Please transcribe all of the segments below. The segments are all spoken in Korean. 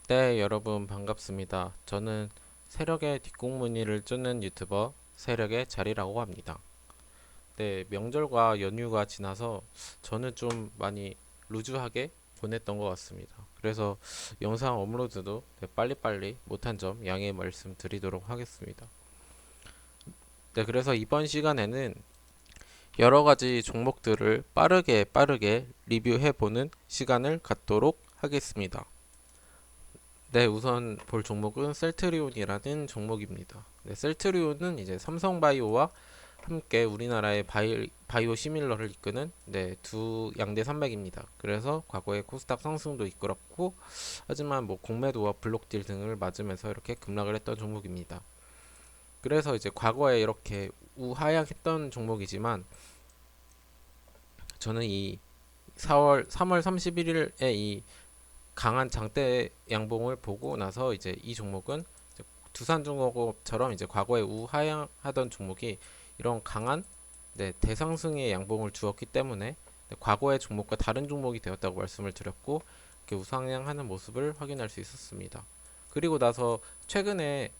네, 여러분 반갑습니다. 저는 세력의 뒷공무니를 쫓는 유튜버 세력의 자리라고 합니다. 네, 명절과 연휴가 지나서 저는 좀 많이 루즈하게 보냈던 것 같습니다. 그래서 영상 업로드도 빨리빨리 못한 점 양해 말씀드리도록 하겠습니다. 네, 그래서 이번 시간에는 여러 가지 종목들을 빠르게 리뷰해보는 시간을 갖도록 하겠습니다. 네, 우선 볼 종목은 셀트리온이라는 종목입니다. 네, 셀트리온은 이제 삼성바이오와 함께 우리나라의 바이오 시밀러를 이끄는 두 양대 산맥입니다. 그래서 과거에 코스닥 상승도 이끌었고, 하지만 뭐 공매도와 블록딜 등을 맞으면서 이렇게 급락을 했던 종목입니다. 그래서 이제 과거에 이렇게 우하향했던 종목이지만 저는 이 3월 31일에 이 강한 장대 양봉을 보고 나서 이제 이 종목은 이제 두산중공업처럼 이제 과거에 우하향하던 종목이 이런 강한 대상승의 양봉을 주었기 때문에 과거의 종목과 다른 종목이 되었다고 말씀을 드렸고 이렇게 우상향하는 모습을 확인할 수 있었습니다. 그리고 나서 최근에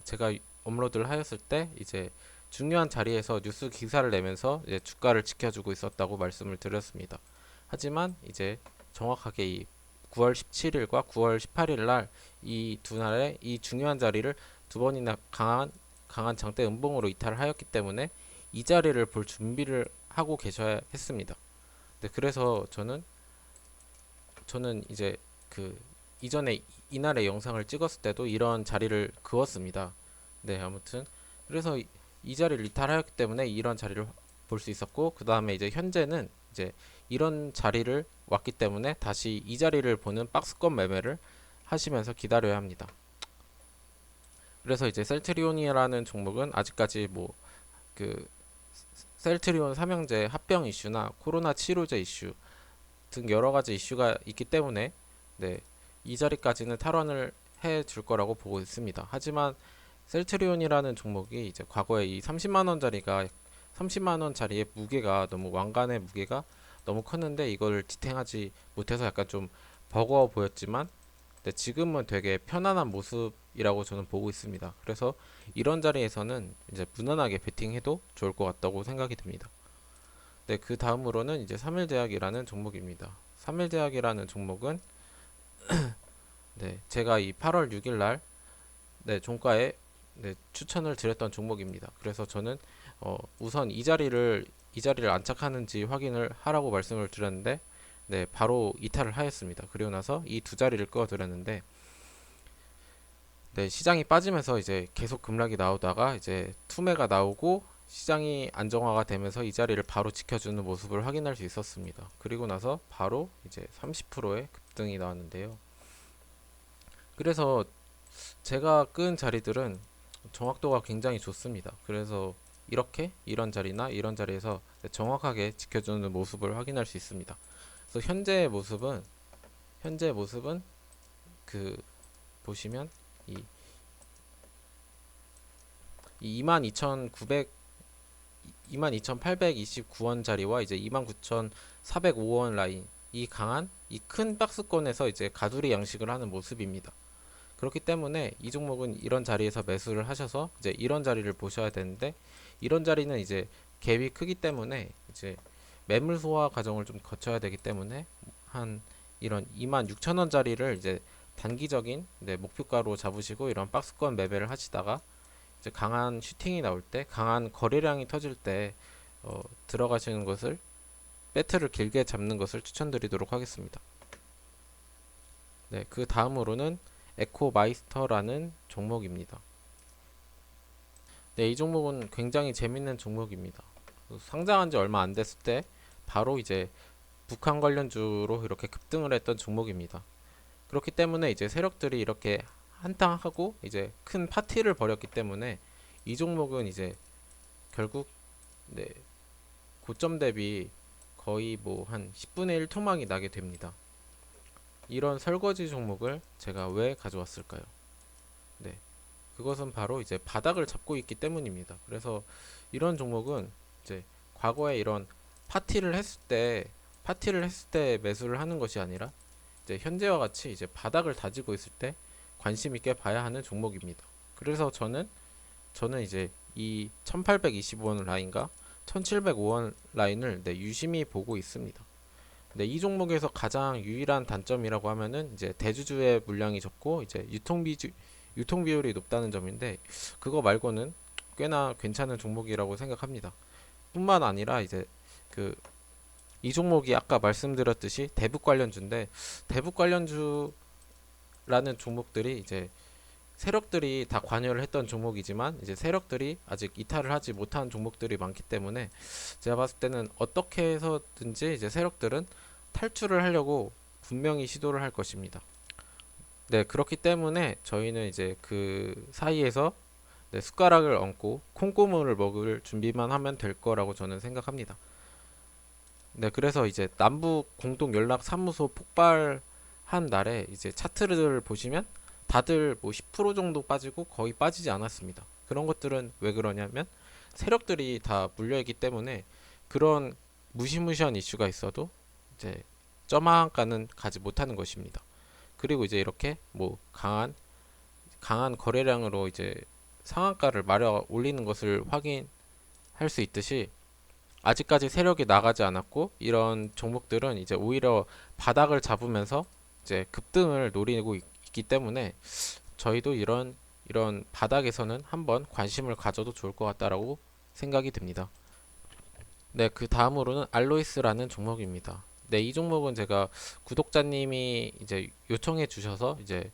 제가 업로드를 하였을 때 이제 중요한 자리에서 뉴스 기사를 내면서 이제 주가를 지켜주고 있었다고 말씀을 드렸습니다. 하지만 이제 정확하게 이 9월 17일과 9월 18일 날 이 두 날의 이 중요한 자리를 두 번이나 강한 장대 음봉으로 이탈을 하였기 때문에 이 자리를 볼 준비를 하고 계셔야 했습니다. 네, 그래서 저는 이제 그 이전에 이날의 영상을 찍었을 때도 이런 자리를 그었습니다. 네, 아무튼 그래서 이 자리를 이탈하였기 때문에 이런 자리를 볼 수 있었고 그 다음에 이제 현재는 이제 이런 자리를 왔기 때문에 다시 이 자리를 보는 박스권 매매를 하시면서 기다려야 합니다. 그래서 이제 셀트리온이라는 종목은 아직까지 뭐 그 셀트리온 삼형제 합병 이슈나 코로나 치료제 이슈 등 여러 가지 이슈가 있기 때문에 네, 이 자리까지는 탈환을 해 줄 거라고 보고 있습니다. 하지만 셀트리온이라는 종목이 이제 과거에 이 30만 원짜리가 30만 원짜리의 무게가 너무 왕관의 무게가 너무 컸는데 이걸 지탱하지 못해서 약간 좀 버거워 보였지만 지금은 되게 편안한 모습이라고 저는 보고 있습니다. 그래서 이런 자리에서는 이제 무난하게 베팅해도 좋을 것 같다고 생각이 듭니다. 네, 그 다음으로는 이제 3일제약이라는 종목입니다. 3일제약이라는 종목은 제가 이 8월 6일 날 종가에 추천을 드렸던 종목입니다. 그래서 저는 우선 이 자리를 안착하는지 확인을 하라고 말씀을 드렸는데 바로 이탈을 하였습니다. 그리고 나서 이 두 자리를 그어드렸는데 시장이 빠지면서 이제 계속 급락이 나오다가 이제 투매가 나오고 시장이 안정화가 되면서 이 자리를 바로 지켜주는 모습을 확인할 수 있었습니다. 그리고 나서 바로 이제 30%의 급등이 나왔는데요. 그래서 제가 끈 자리들은 정확도가 굉장히 좋습니다. 그래서 이런 자리나 이런 자리에서 정확하게 지켜주는 모습을 확인할 수 있습니다. 그래서 현재 모습은 그 보시면 이 22,900 22,829원짜리와 이제 29,405원 라인 이 강한 이 큰 박스권에서 이제 가두리 양식을 하는 모습입니다. 그렇기 때문에 이 종목은 이런 자리에서 매수를 하셔서 이제 이런 자리를 보셔야 되는데 이런 자리는 이제 갭이 크기 때문에 이제 매물 소화 과정을 좀 거쳐야 되기 때문에 한 이런 26,000원짜리를 이제 단기적인 목표가로 잡으시고 이런 박스권 매매를 하시다가 이제 강한 슈팅이 나올 때, 강한 거래량이 터질 때 들어가시는 것을 배트를 길게 잡는 것을 추천드리도록 하겠습니다. 네, 그 다음으로는 에코마이스터라는 종목입니다. 네, 이 종목은 굉장히 재밌는 종목입니다. 상장한 지 얼마 안 됐을 때 바로 이제 북한 관련주로 이렇게 급등을 했던 종목입니다. 그렇기 때문에 이제 세력들이 이렇게 한탕하고 이제 큰 파티를 벌였기 때문에 이 종목은 이제 결국 네, 고점 대비 거의 뭐 한 10분의 1 토막이 나게 됩니다. 이런 설거지 종목을 제가 왜 가져왔을까요? 네, 그것은 바로 이제 바닥을 잡고 있기 때문입니다. 그래서 이런 종목은 이제 과거에 이런 파티를 했을 때 매수를 하는 것이 아니라 이제 현재와 같이 이제 바닥을 다지고 있을 때 관심 있게 봐야 하는 종목입니다. 그래서 저는 이제 이 1825원 라인과 1705원 라인을 네, 유심히 보고 있습니다. 네, 이 종목에서 가장 유일한 단점이라고 하면은 이제 대주주의 물량이 적고 이제 유통 비율이 높다는 점인데, 그거 말고는 꽤나 괜찮은 종목이라고 생각합니다. 뿐만 아니라 이제 그 이 종목이 아까 말씀드렸듯이 대북 관련주인데, 대북 관련주라는 종목들이 이제 세력들이 다 관여를 했던 종목이지만 이제 세력들이 아직 이탈을 하지 못한 종목들이 많기 때문에 제가 봤을 때는 어떻게 해서든지 이제 세력들은 탈출을 하려고 분명히 시도를 할 것입니다. 네, 그렇기 때문에 저희는 이제 그 사이에서 네, 숟가락을 얹고 콩고물을 먹을 준비만 하면 될 거라고 저는 생각합니다. 네, 그래서 이제 남북 공동 연락 사무소 폭발한 날에 이제 차트를 보시면 다들 뭐 10% 정도 빠지고 거의 빠지지 않았습니다. 그런 것들은 왜 그러냐면 세력들이 다 물려있기 때문에 그런 무시무시한 이슈가 있어도 이제 저만가는 가지 못하는 것입니다. 그리고 이제 이렇게 뭐 강한 거래량으로 이제 상한가를 마려 올리는 것을 확인할 수 있듯이, 아직까지 세력이 나가지 않았고 이런 종목들은 이제 오히려 바닥을 잡으면서 이제 급등을 노리고 있기 때문에 저희도 이런 바닥에서는 한번 관심을 가져도 좋을 것 같다라고 생각이 듭니다. 네, 그 다음으로는 알로이스라는 종목입니다. 네, 이 종목은 제가 구독자님이 이제 요청해 주셔서 이제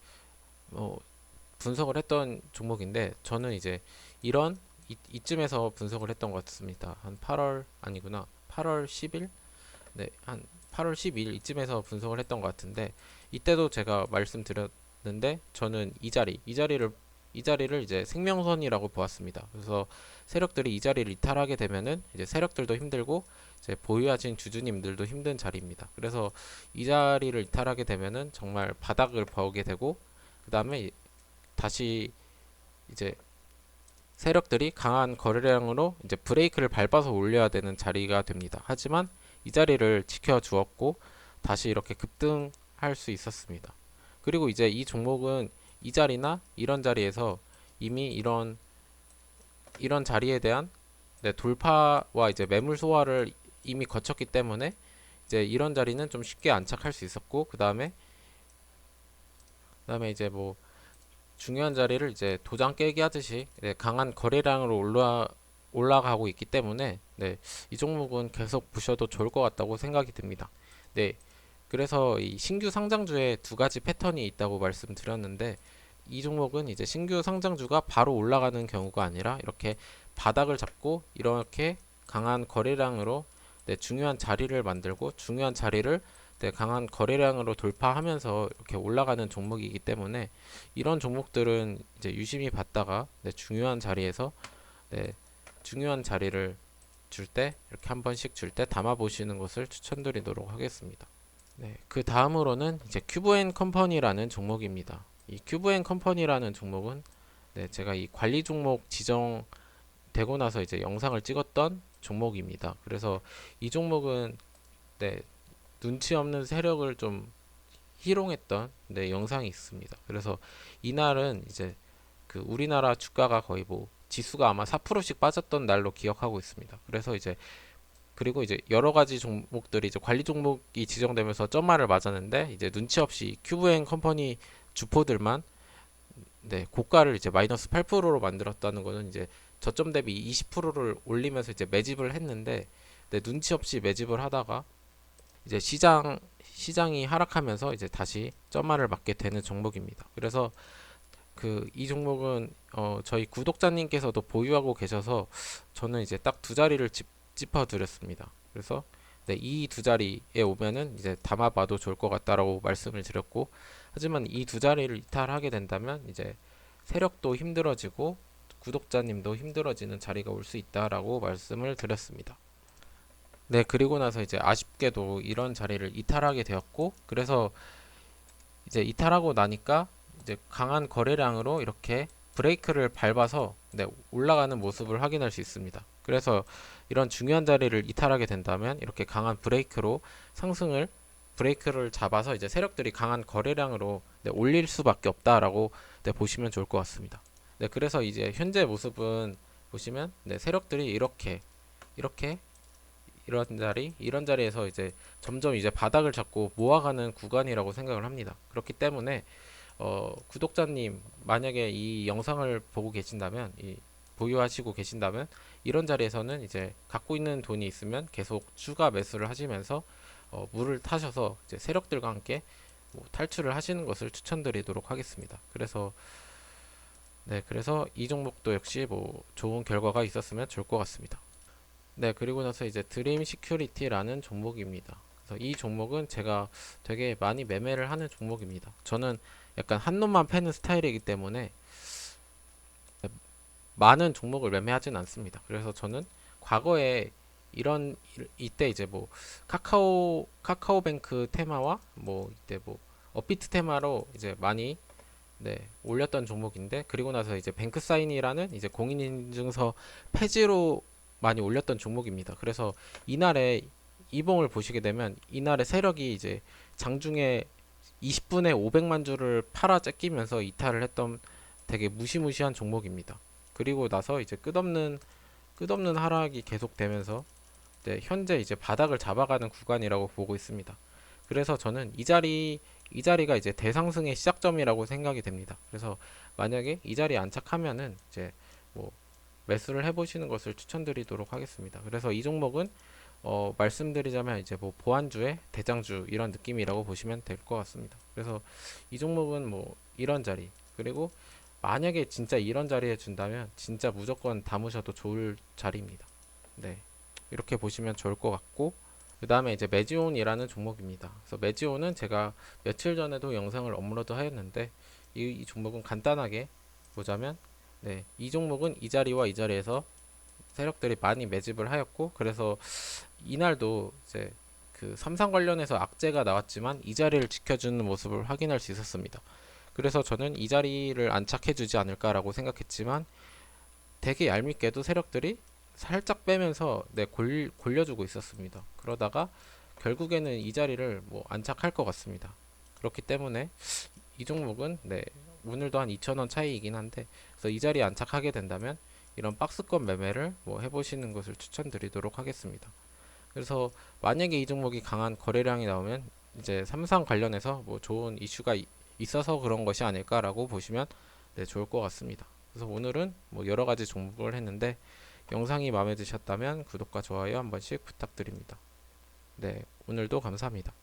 분석을 했던 종목인데, 저는 이제 이런 이쯤에서 분석을 했던 것 같습니다. 한 8월 아니구나. 8월 10일? 네, 한 8월 12일 이쯤에서 분석을 했던 것 같은데, 이때도 제가 말씀드렸는데 저는 이 자리를 이제 생명선이라고 보았습니다. 그래서 세력들이 이 자리를 이탈하게 되면은 이제 세력들도 힘들고 이제 보유하신 주주님들도 힘든 자리입니다. 그래서 이 자리를 이탈하게 되면은 정말 바닥을 보게 되고, 그 다음에 다시 이제 세력들이 강한 거래량으로 이제 브레이크를 밟아서 올려야 되는 자리가 됩니다. 하지만 이 자리를 지켜주었고 다시 이렇게 급등할 수 있었습니다. 그리고 이제 이 종목은 이 자리나 이런 자리에서 이미 이런 자리에 대한 네, 돌파와 이제 매물 소화를 이미 거쳤기 때문에 이제 이런 자리는 좀 쉽게 안착할 수 있었고, 그다음에 이제 뭐 중요한 자리를 이제 도장 깨기 하듯이 네, 강한 거래량으로 올라가고 있기 때문에 네, 이 종목은 계속 보셔도 좋을 것 같다고 생각이 듭니다. 네, 그래서 이 신규 상장주에 두 가지 패턴이 있다고 말씀드렸는데, 이 종목은 이제 신규 상장주가 바로 올라가는 경우가 아니라 이렇게 바닥을 잡고 이렇게 강한 거래량으로 네, 중요한 자리를 만들고 중요한 자리를 네, 강한 거래량으로 돌파하면서 이렇게 올라가는 종목이기 때문에 이런 종목들은 이제 유심히 봤다가 네, 중요한 자리에서 네, 중요한 자리를 줄 때 이렇게 한 번씩 줄 때 담아 보시는 것을 추천드리도록 하겠습니다. 네, 그 다음으로는 이제 큐브앤 컴퍼니라는 종목입니다. 이 큐브앤 컴퍼니라는 종목은 네, 제가 이 관리 종목 지정되고 나서 이제 영상을 찍었던 종목입니다. 그래서 이 종목은 네, 눈치 없는 세력을 좀 희롱했던 네, 영상이 있습니다. 그래서 이날은 이제 그 우리나라 주가가 거의 뭐 지수가 아마 4%씩 빠졌던 날로 기억하고 있습니다. 그래서 이제 그리고 이제 여러 가지 종목들이 이제 관리 종목이 지정되면서 점마를 맞았는데, 이제 눈치 없이 큐브앤 컴퍼니 주포들만 네, 고가를 이제 마이너스 8%로 만들었다는 거는 이제 저점 대비 20%를 올리면서 이제 매집을 했는데, 네, 눈치 없이 매집을 하다가 이제 시장이 하락하면서 이제 다시 점마를 맞게 되는 종목입니다. 그래서 그 이 종목은 저희 구독자님께서도 보유하고 계셔서 저는 이제 딱 두 자리를 짚어 드렸습니다. 그래서 네, 이 두 자리에 오면은 이제 담아봐도 좋을 것 같다라고 말씀을 드렸고, 하지만 이 두 자리를 이탈하게 된다면 이제 세력도 힘들어지고 구독자님도 힘들어지는 자리가 올 수 있다라고 말씀을 드렸습니다. 네, 그리고 나서 이제 아쉽게도 이런 자리를 이탈하게 되었고, 그래서 이제 이탈하고 나니까 이제 강한 거래량으로 이렇게 브레이크를 밟아서 네, 올라가는 모습을 확인할 수 있습니다. 그래서 이런 중요한 자리를 이탈하게 된다면 이렇게 강한 브레이크로 상승을 브레이크를 잡아서 이제 세력들이 강한 거래량으로 네, 올릴 수밖에 없다라고 네, 보시면 좋을 것 같습니다. 네, 그래서 이제 현재 모습은 보시면 네, 세력들이 이렇게 이런 자리에서 이제 점점 이제 바닥을 잡고 모아가는 구간이라고 생각을 합니다. 그렇기 때문에 구독자님 만약에 이 영상을 보고 계신다면 보유하시고 계신다면 이런 자리에서는 이제 갖고 있는 돈이 있으면 계속 추가 매수를 하시면서 물을 타셔서 이제 세력들과 함께 뭐 탈출을 하시는 것을 추천드리도록 하겠습니다. 그래서 이 종목도 역시 뭐 좋은 결과가 있었으면 좋을 것 같습니다. 네, 그리고 나서 이제 드림 시큐리티라는 종목입니다. 그래서 이 종목은 제가 되게 많이 매매를 하는 종목입니다. 저는 약간 한 놈만 패는 스타일이기 때문에 많은 종목을 매매하진 않습니다. 그래서 저는 과거에 이때 이제 뭐 카카오뱅크 테마와 뭐 이때 뭐 업비트 테마로 이제 많이 네, 올렸던 종목인데 그리고 나서 이제 뱅크사인이라는 이제 공인인증서 폐지로 많이 올렸던 종목입니다. 그래서 이날에 이봉을 보시게 되면 이날의 세력이 이제 장중에 20분에 500만 주를 팔아 째끼면서 이탈을 했던 되게 무시무시한 종목입니다. 그리고 나서 이제 끝없는 하락이 계속되면서 네, 현재 이제 바닥을 잡아가는 구간이라고 보고 있습니다. 그래서 저는 이 자리가 이제 대상승의 시작점이라고 생각이 됩니다. 그래서 만약에 이 자리에 안착하면은 이제 뭐 매수를 해보시는 것을 추천드리도록 하겠습니다. 그래서 이 종목은 말씀드리자면 이제 뭐 보안주의 대장주 이런 느낌이라고 보시면 될 것 같습니다. 그래서 이 종목은 뭐 이런 자리 그리고 만약에 진짜 이런 자리에 준다면 진짜 무조건 담으셔도 좋을 자리입니다. 네, 이렇게 보시면 좋을 것 같고 그 다음에 이제 매지온이라는 종목입니다. 그래서 매지온은 제가 며칠 전에도 영상을 업로드 하였는데 이 종목은 간단하게 보자면 네, 이 종목은 이 자리와 이 자리에서 세력들이 많이 매집을 하였고 그래서 이날도 이제 그 삼성 관련해서 악재가 나왔지만 이 자리를 지켜주는 모습을 확인할 수 있었습니다. 그래서 저는 이 자리를 안착해주지 않을까라고 생각했지만 되게 얄밉게도 세력들이 살짝 빼면서 네, 골려주고 있었습니다. 그러다가 결국에는 이 자리를 뭐 안착할 것 같습니다. 그렇기 때문에 이 종목은 네, 오늘도 한 2,000원 차이이긴 한데 그래서 이 자리에 안착하게 된다면 이런 박스권 매매를 뭐 해보시는 것을 추천드리도록 하겠습니다. 그래서 만약에 이 종목이 강한 거래량이 나오면 이제 삼성 관련해서 뭐 좋은 이슈가 있어서 그런 것이 아닐까라고 보시면 네, 좋을 것 같습니다. 그래서 오늘은 뭐 여러 가지 종목을 했는데 영상이 마음에 드셨다면 구독과 좋아요 한 번씩 부탁드립니다. 네, 오늘도 감사합니다.